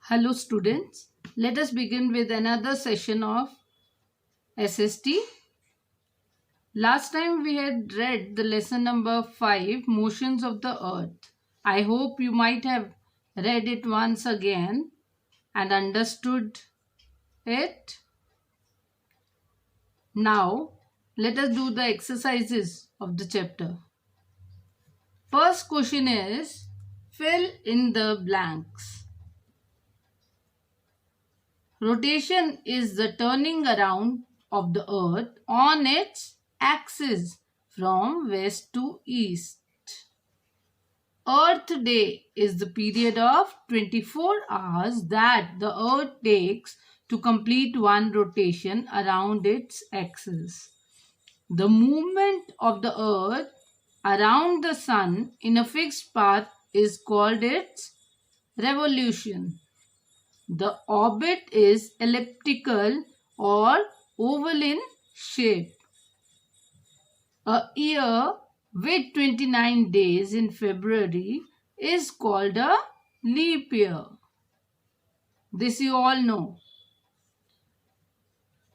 Hello students, let us begin with another session of SST. Last time we had read the lesson number 5, Motions of the Earth. I hope you might have read it once again and understood it. Now, let us do the exercises of the chapter. First question is, fill in the blanks. Rotation is the turning around of the earth on its axis from west to east. Earth day is the period of 24 hours that the earth takes to complete one rotation around its axis. The movement of the earth around the sun in a fixed path is called its revolution. The orbit is elliptical or oval in shape. A year with 29 days in February is called a leap year. This you all know.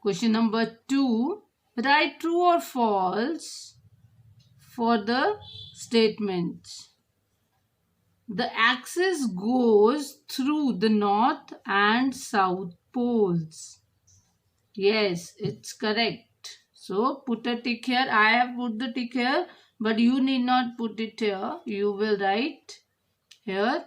Question number 2. Write true or false for the statements. The axis goes through the north and south poles. Yes, it's correct. So put a tick here. I have put the tick here, but you need not put it here. You will write here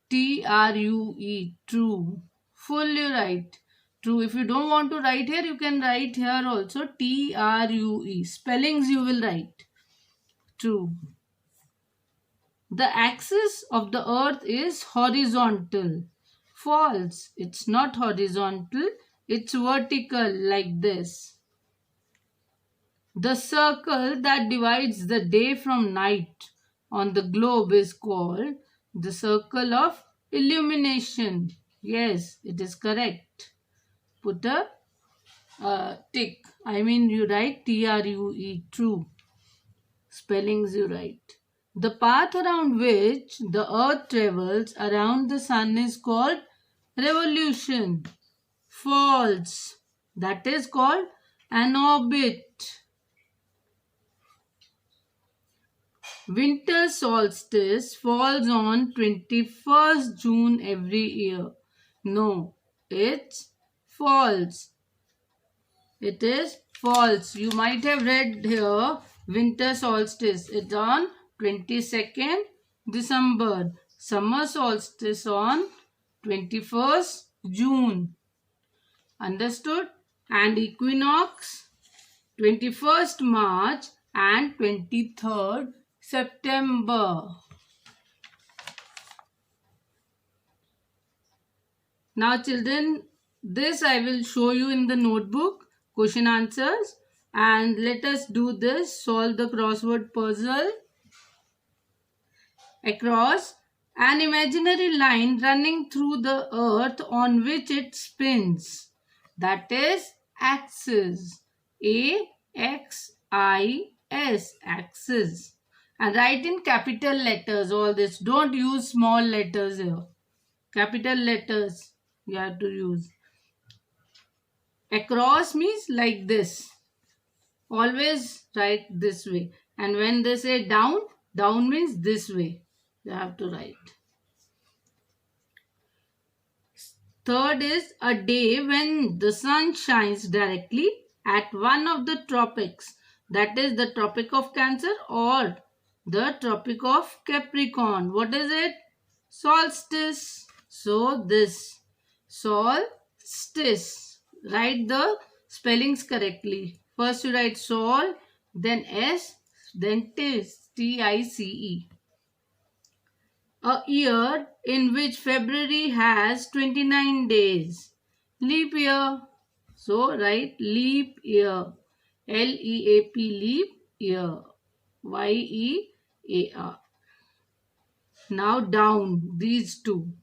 TRUE, true. Fully write. True. If you don't want to write here, you can write here also TRUE. Spellings you will write. True. The axis of the earth is horizontal. False. It's not horizontal. It's vertical like this. The circle that divides the day from night on the globe is called the circle of illumination. Yes, it is correct. Put a tick. You write TRUE, true. Spellings you write. The path around which the earth travels around the sun is called revolution. False. That is called an orbit. Winter solstice falls on 21st June every year. No, it's false. It is false. You might have read here winter solstice. It's on 22nd December. Summer solstice on 21st June. Understood? And equinox 21st March and 23rd September. Now children, this I will show you in the notebook. Question answers. And let us do this. Solve the crossword puzzle. Across an imaginary line running through the earth on which it spins. That is axis. A-X-I-S. Axis. And write in capital letters all this. Don't use small letters here. Capital letters you have to use. Across means like this. Always write this way. And when they say down, down means this way. You have to write. Third is a day when the sun shines directly at one of the tropics. That is the Tropic of Cancer or the Tropic of Capricorn. What is it? Solstice. So this. Solstice. Write the spellings correctly. First you write sol, then S, then tis. T-I-C-E. A year in which February has 29 days. Leap year. So write leap year. L-E-A-P, leap year. Y-E-A-R. Now down these two.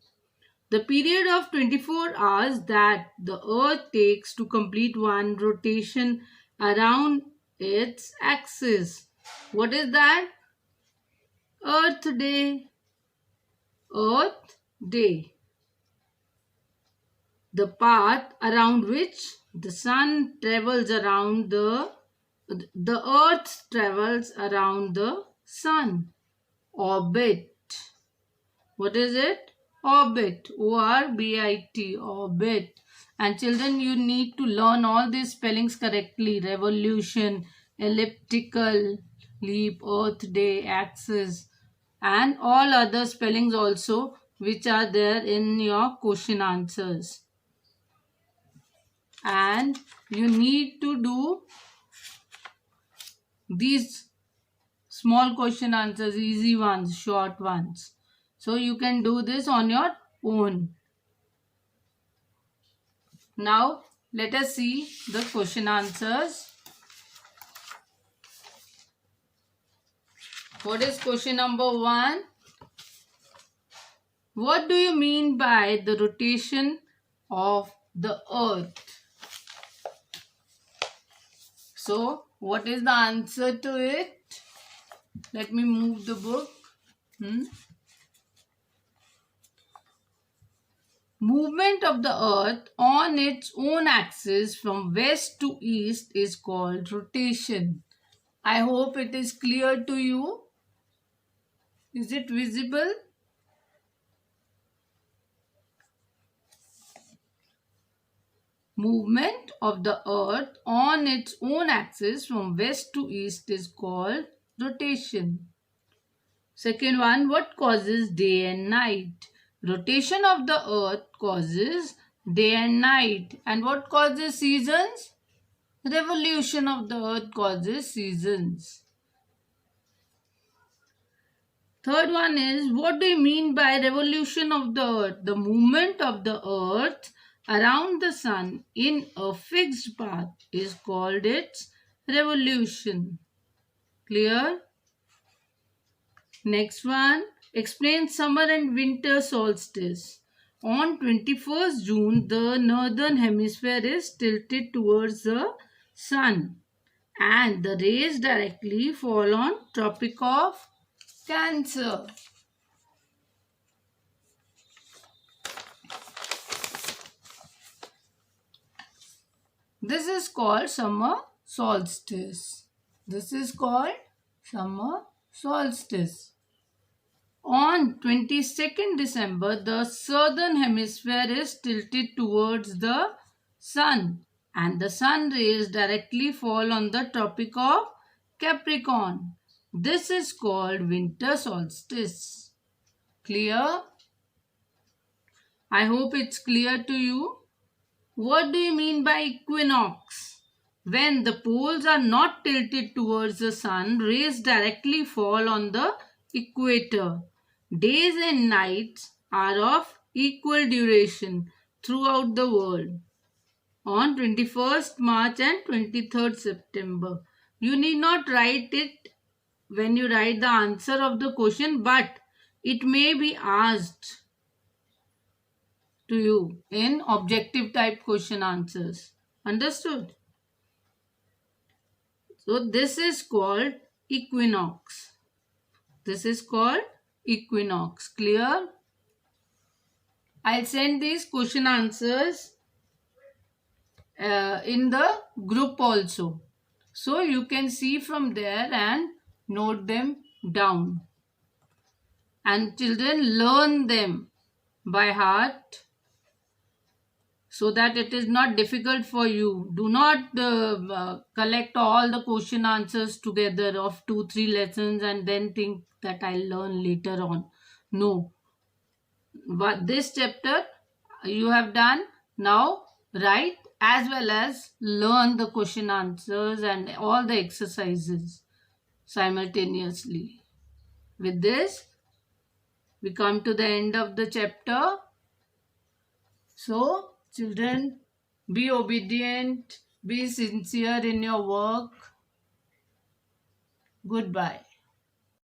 The period of 24 hours that the earth takes to complete one rotation around its axis. What is that? Earth day. Earth day. the path around which the sun travels around the earth travels around the sun. Orbit. What is it? Orbit. O-R-B-I-T. Orbit. And children, you need to learn all these spellings correctly. Revolution, elliptical, leap, earth, day, axis, and all other spellings also which are there in your question answers. And you need to do these small question answers, easy ones, short ones. So you can do this on your own. Now let us see the question answers. What is question number 1? What do you mean by the rotation of the earth? So what is the answer to it? Let me move the book. Movement of the earth on its own axis from west to east is called rotation. I hope it is clear to you. Is it visible? Movement of the earth on its own axis from west to east is called rotation. Second one, what causes day and night? Rotation of the earth causes day and night. And what causes seasons? Revolution of the earth causes seasons. Third one is, what do you mean by revolution of the earth? The movement of the earth around the sun in a fixed path is called its revolution. Clear? Next one, explain summer and winter solstice. On 21st June, the northern hemisphere is tilted towards the sun and the rays directly fall on Tropic of Cancer. This is called summer solstice. This is called summer solstice. On 22nd December, the southern hemisphere is tilted towards the sun and the sun rays directly fall on the Tropic of Capricorn. This is called winter solstice. Clear? I hope it's clear to you. What do you mean by equinox? When the poles are not tilted towards the sun, rays directly fall on the equator. Days and nights are of equal duration throughout the world. On 21st March and 23rd September. You need not write it when you write the answer of the question, but it may be asked to you in objective type question answers. Understood? So this is called equinox. This is called equinox. Clear? I'll send these question answers in the group also. So you can see from there and note them down. And children, learn them by heart so that it is not difficult for you. Do not collect all the question answers together of 2-3 lessons and then think that I'll learn later on. No. But this chapter you have done, now write as well as learn the question answers and all the exercises simultaneously. With this, we come to the end of the chapter. So, children, be obedient, be sincere in your work. Goodbye.